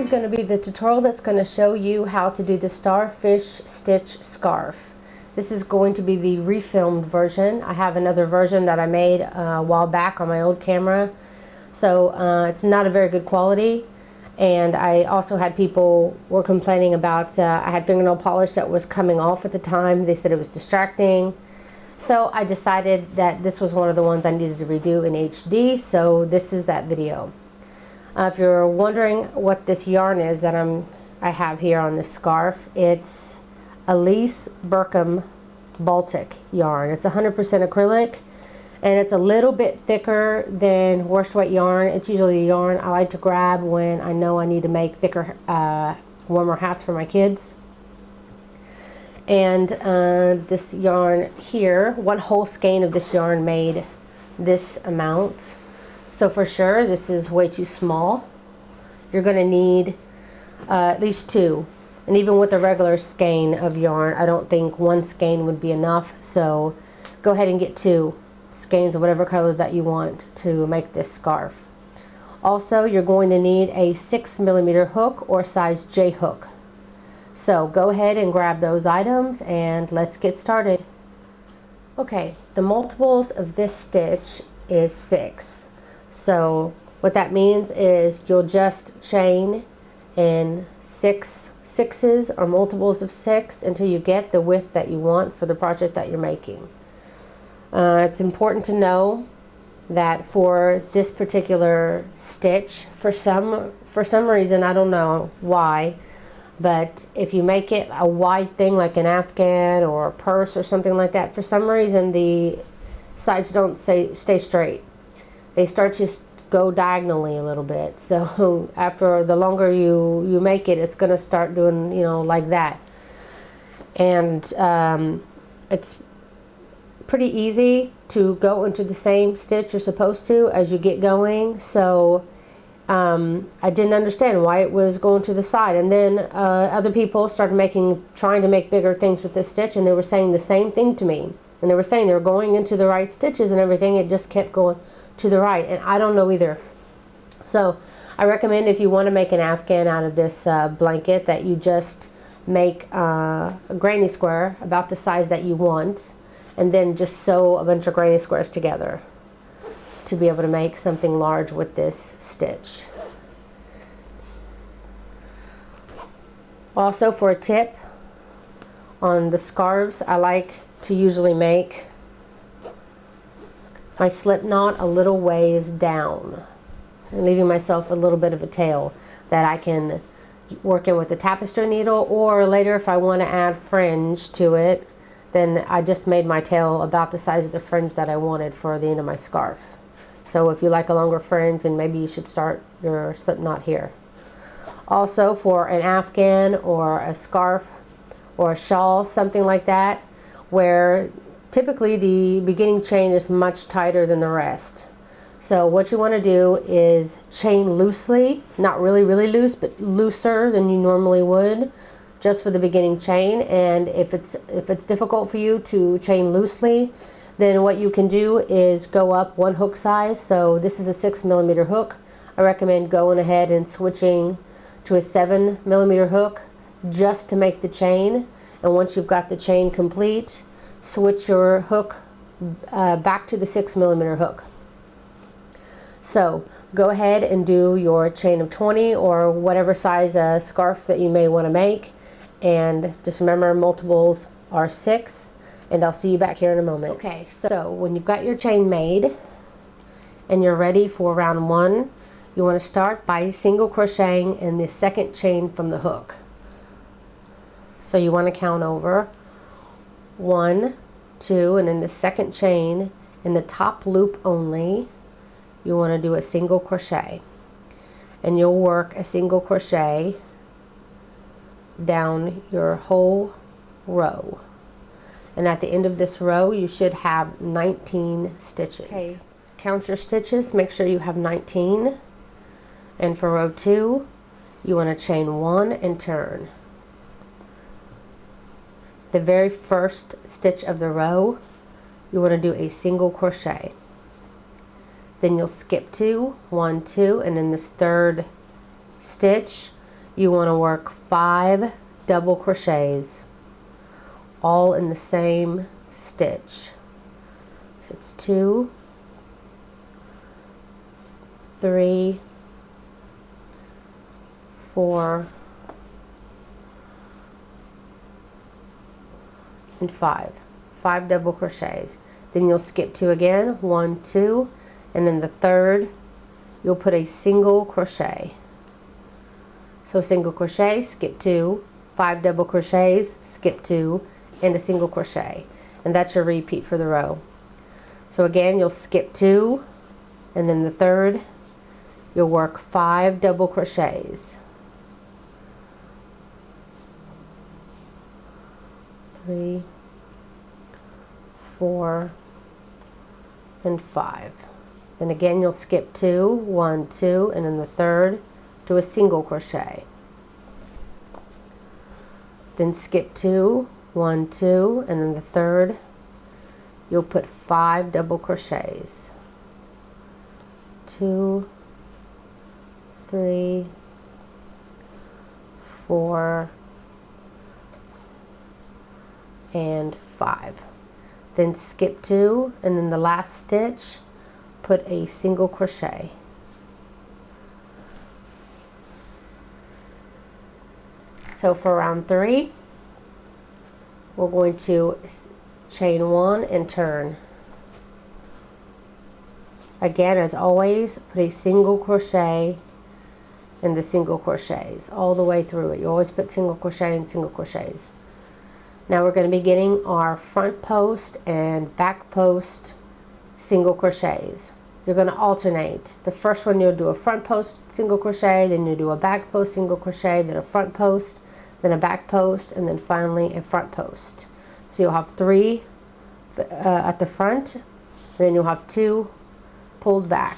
going to be the tutorial that's going to show you how to do the Star Fish Stitch scarf. This is going to be the refilmed version. I have another version that I made a while back on my old camera, so it's not a very good quality. And I also had people were complaining about I had fingernail polish that was coming off at the time. They said it was distracting. So I decided that this was one of the ones I needed to redo in HD, so this is that video. If you're wondering what this yarn is that I have here on this scarf, it's Elise Burkham Baltic yarn. It's 100% acrylic, and it's a little bit thicker than worsted weight yarn. It's usually the yarn I like to grab when I know I need to make thicker, warmer hats for my kids. And this yarn here, one whole skein of this yarn made this amount. So for sure, this is way too small. You're going to need at least two. And even with a regular skein of yarn, I don't think one skein would be enough. So go ahead and get two skeins of whatever color that you want to make this scarf. Also, you're going to need a 6mm hook or size J hook. So go ahead and grab those items and let's get started. Okay, the multiples of this stitch is 6. So what that means is you'll just chain in 6 sixes or multiples of 6 until you get the width that you want for the project that you're making. It's important to know that for this particular stitch, for some reason, I don't know why, but if you make it a wide thing like an afghan or a purse or something like that, for some reason the sides don't stay straight. They start to go diagonally a little bit. So after the longer you make it, it's going to start doing, you know, like that. And it's pretty easy to go into the same stitch you're supposed to as you get going. So I didn't understand why it was going to the side. And then other people started trying to make bigger things with this stitch, and they were saying the same thing to me. And they were saying they were going into the right stitches and everything. It just kept going to the right, and I don't know either. So I recommend, if you want to make an afghan out of this blanket, that you just make a granny square about the size that you want, and then just sew a bunch of granny squares together to be able to make something large with this stitch. Also, for a tip on the scarves, I like to usually make my slip knot a little ways down, and leaving myself a little bit of a tail that I can work in with the tapestry needle, or later if I want to add fringe to it, then I just made my tail about the size of the fringe that I wanted for the end of my scarf. So if you like a longer fringe, then maybe you should start your slip knot here. Also, for an afghan or a scarf or a shawl, something like that, where typically the beginning chain is much tighter than the rest. So what you want to do is chain loosely, not really loose, but looser than you normally would, just for the beginning chain. And if it's difficult for you to chain loosely, then what you can do is go up one hook size. So this is a 6mm hook. I recommend going ahead and switching to a 7mm hook just to make the chain. And once you've got the chain complete, switch your hook back to the 6mm hook. So go ahead and do your chain of 20 or whatever size scarf that you may want to make, and just remember multiples are 6, and I'll see you back here in a moment. Okay, so when you've got your chain made and you're ready for round 1, you want to start by single crocheting in the second chain from the hook. So you want to count over 1, 2, and in the second chain, in the top loop only, you want to do a single crochet, and you'll work a single crochet down your whole row. And at the end of this row, you should have 19 stitches. Okay, count your stitches, make sure you have 19. And for row 2, you want to chain 1 and turn. The very first stitch of the row, you want to do a single crochet. Then you'll skip 2, 1, 2, and in this third stitch, you want to work 5 double crochets all in the same stitch. So it's 2, 3, 4, and 5. 5 double crochets. Then you'll skip 2 again, 1, 2, and then the third you'll put a single crochet. So single crochet, skip 2, 5 double crochets, skip 2, and a single crochet. And that's your repeat for the row. So again, you'll skip 2, and then the third you'll work 5 double crochets. 3, 4, and 5. Then again you'll skip 2, 1, 2, and then the third do a single crochet. Then skip 2, 1, 2, and then the third you'll put 5 double crochets. 2, 3, 4, and 5. Then skip 2, and then the last stitch put a single crochet. So for round 3 we're going to chain 1 and turn. Again, as always, put a single crochet in the single crochets all the way through it. You always put single crochet and single crochets. Now we're going to be getting our front post and back post single crochets. You're going to alternate. The first one you'll do a front post single crochet, then you'll do a back post single crochet, then a front post, then a back post, and then finally a front post. So you'll have 3 at the front, and then you'll have 2 pulled back.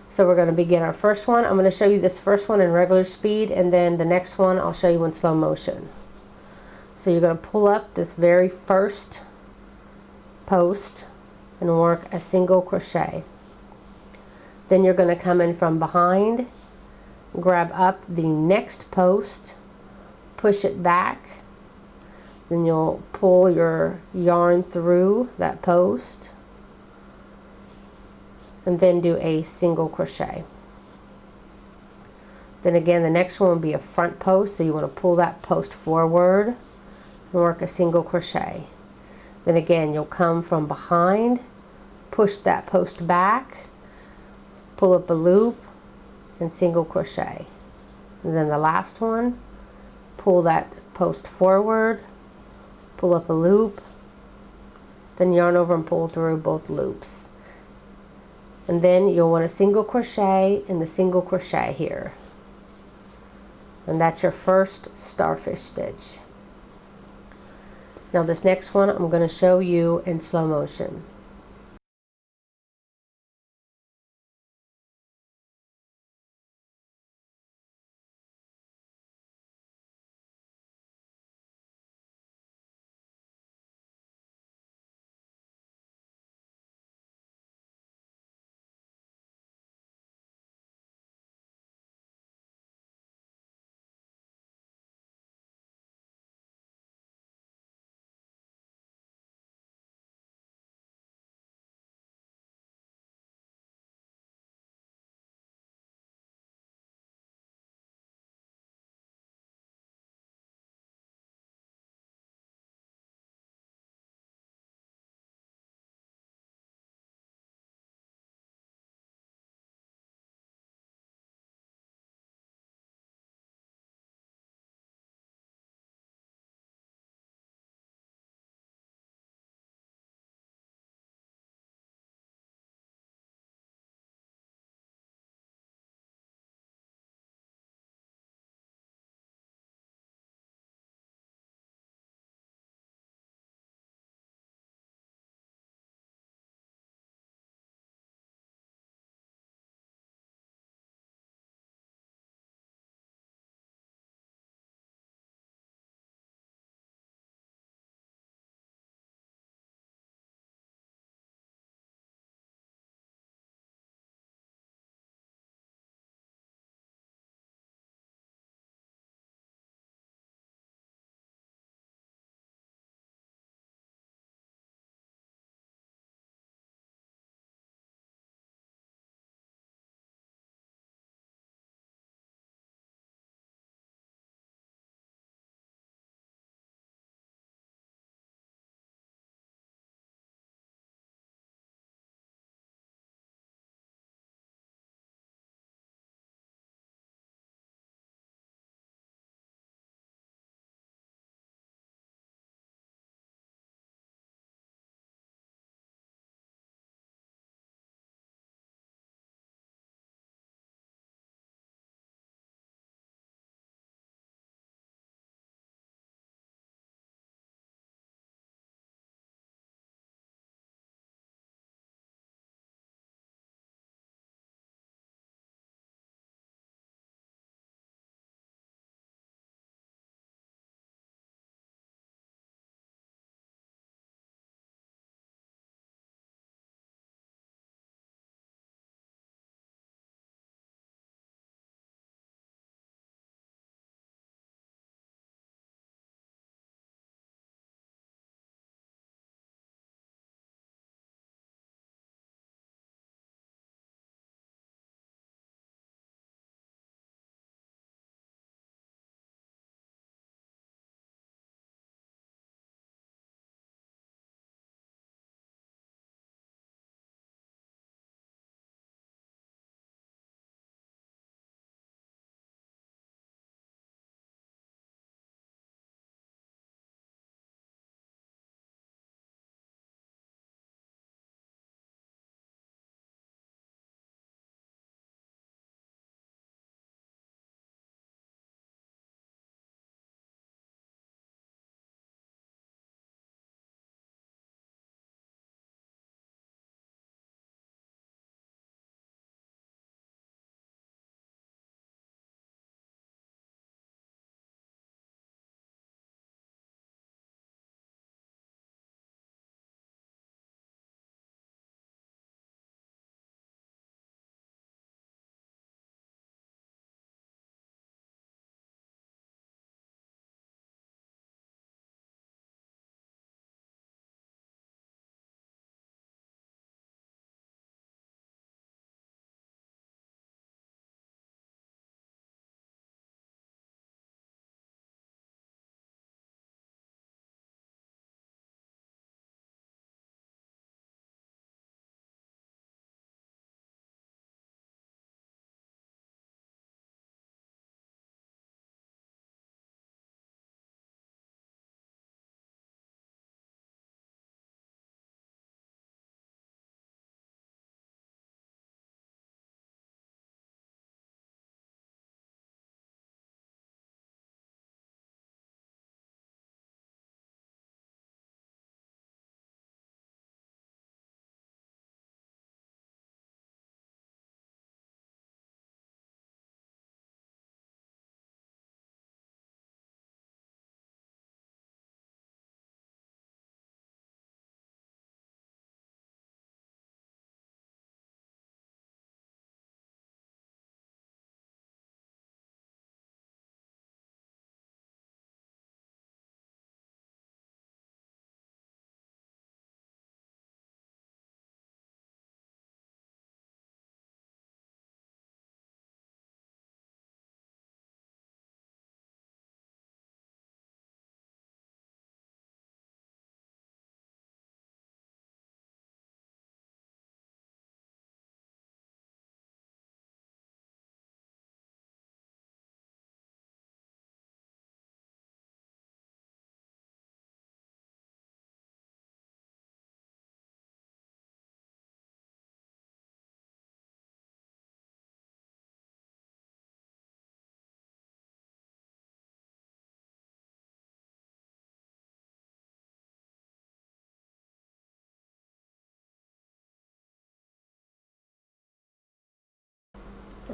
So we're going to begin our first one. I'm going to show you this first one in regular speed, and then the next one I'll show you in slow motion. So you're going to pull up this very first post and work a single crochet. Then you're going to come in from behind, grab up the next post, push it back, then you'll pull your yarn through that post, and then do a single crochet. Then again, the next one will be a front post, so you want to pull that post forward and work a single crochet. Then again, you'll come from behind, push that post back, pull up a loop, and single crochet. And then the last one, pull that post forward, pull up a loop, then yarn over and pull through both loops. And then you'll want a single crochet in the single crochet here. And that's your first starfish stitch. Now this next one I'm going to show you in slow motion.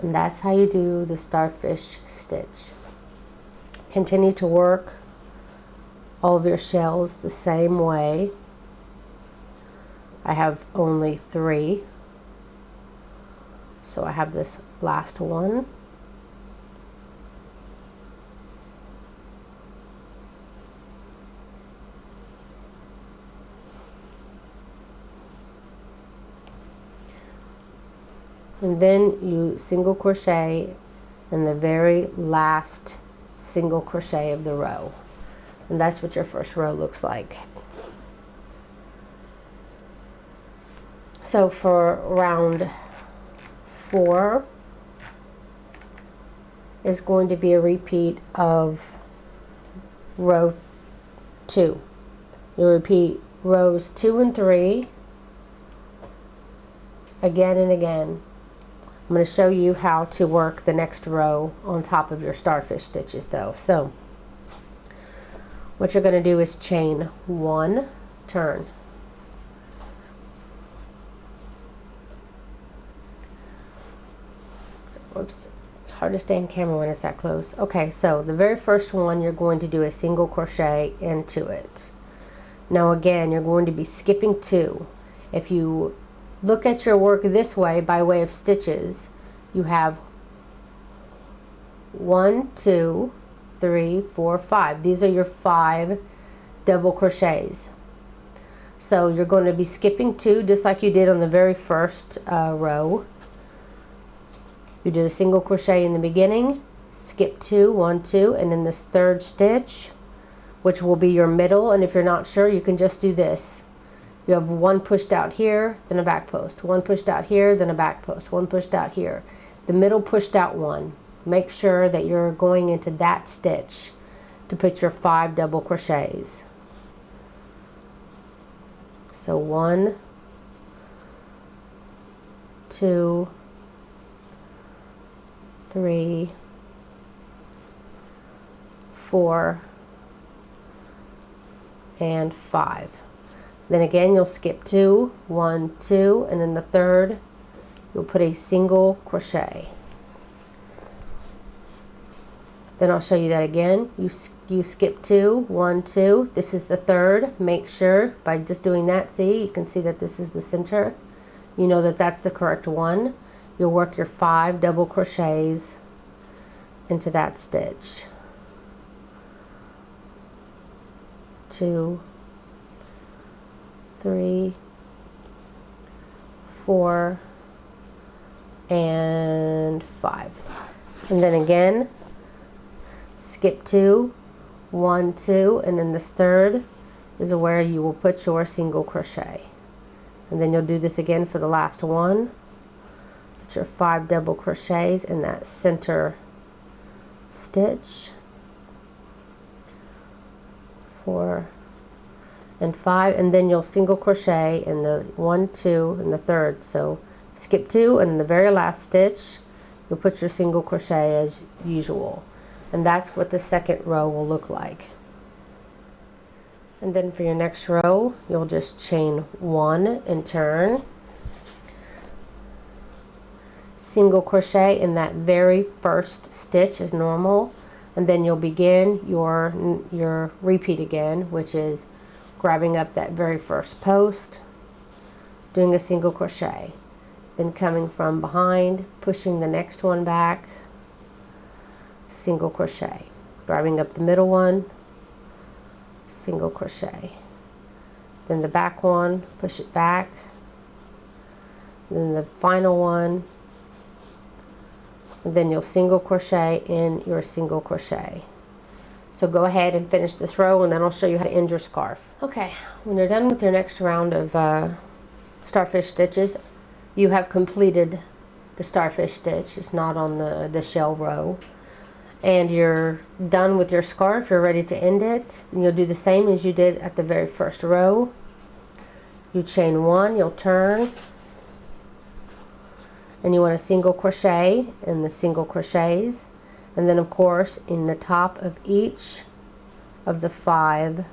And that's how you do the starfish stitch. Continue to work all of your shells the same way. I have only 3, so I have this last one. And then you single crochet in the very last single crochet of the row. And that's what your first row looks like. So for round 4 is going to be a repeat of row 2. You'll repeat rows 2 and 3 again and again. I'm going to show you how to work the next row on top of your starfish stitches though. So what you're going to do is chain 1, turn. Whoops, hard to stay in camera when it's that close. Okay, so the very first one you're going to do a single crochet into it. Now again, you're going to be skipping 2. If you look at your work this way, by way of stitches, you have 1, 2, 3, 4, 5. These are your 5 double crochets. So you're going to be skipping 2 just like you did on the very first row. You did a single crochet in the beginning, skip 2, 1, 2, and in this third stitch, which will be your middle, and if you're not sure, you can just do this. You have 1 pushed out here, then a back post, 1 pushed out here, then a back post, 1 pushed out here. The middle pushed out 1. Make sure that you're going into that stitch to put your 5 double crochets. So 1, 2, 3, 4, and 5. Then again, you'll skip 2, 1, 2, and in the third, you'll put a single crochet. Then I'll show you that again. You skip 2, 1, 2. This is the third. Make sure by just doing that, see, you can see that this is the center. You know that that's the correct one. You'll work your 5 double crochets into that stitch. 2, 3, 4, and 5. And then again, skip 2, 1, 2, and then this third is where you will put your single crochet. And then you'll do this again for the last one. Put your 5 double crochets in that center stitch. 4 and 5, and then you'll single crochet in the 1, 2, and the third. So skip 2, and in the very last stitch, you'll put your single crochet as usual. And that's what the second row will look like. And then for your next row, you'll just chain 1 and turn. Single crochet in that very first stitch as normal, and then you'll begin your repeat again, which is grabbing up that very first post, doing a single crochet, then coming from behind, pushing the next one back, single crochet, grabbing up the middle one, single crochet, then the back one, push it back, then the final one, and then you'll single crochet in your single crochet. So go ahead and finish this row, and then I'll show you how to end your scarf. Okay, when you're done with your next round of starfish stitches, you have completed the starfish stitch. It's not on the shell row. And you're done with your scarf, you're ready to end it. And you'll do the same as you did at the very first row. You chain 1, you'll turn, and you want a single crochet in the single crochets. And then of course in the top of each of the 5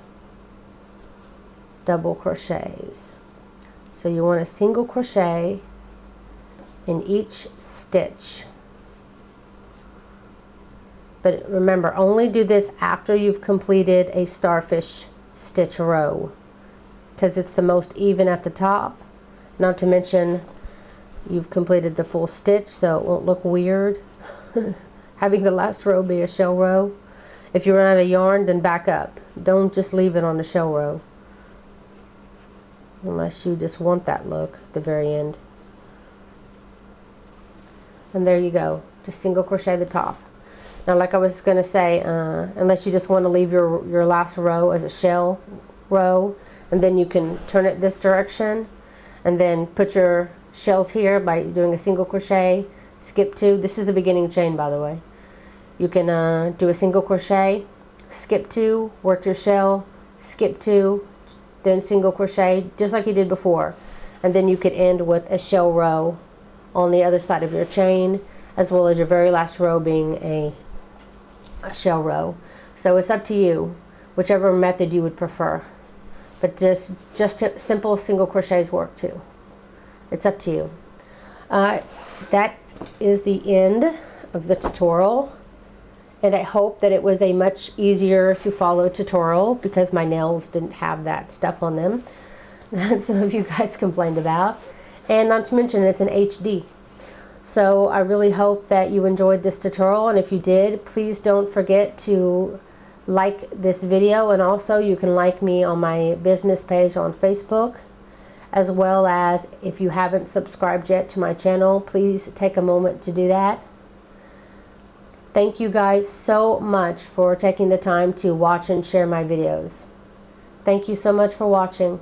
double crochets. So you want a single crochet in each stitch But remember, only do this after you've completed a starfish stitch row, because it's the most even at the top. Not to mention you've completed the full stitch, so it won't look weird having the last row be a shell row. If you run out of yarn, then back up. Don't just leave it on the shell row, unless you just want that look at the very end. And there you go. Just single crochet the top. Now, like I was going to say, unless you just want to leave your last row as a shell row, and then you can turn it this direction and then put your shells here by doing a single crochet, skip 2. This is the beginning chain, by the way. You can do a single crochet, skip 2, work your shell, skip 2, then single crochet, just like you did before. And then you could end with a shell row on the other side of your chain, as well as your very last row being a shell row. So it's up to you, whichever method you would prefer. But just simple single crochets work too. It's up to you. That is the end of the tutorial, and I hope that it was a much easier to follow tutorial, because my nails didn't have that stuff on them that some of you guys complained about. And not to mention, it's an HD. So I really hope that you enjoyed this tutorial, and if you did, please don't forget to like this video, and also you can like me on my business page on Facebook, as well as if you haven't subscribed yet to my channel, please take a moment to do that. Thank you guys so much for taking the time to watch and share my videos. Thank you so much for watching.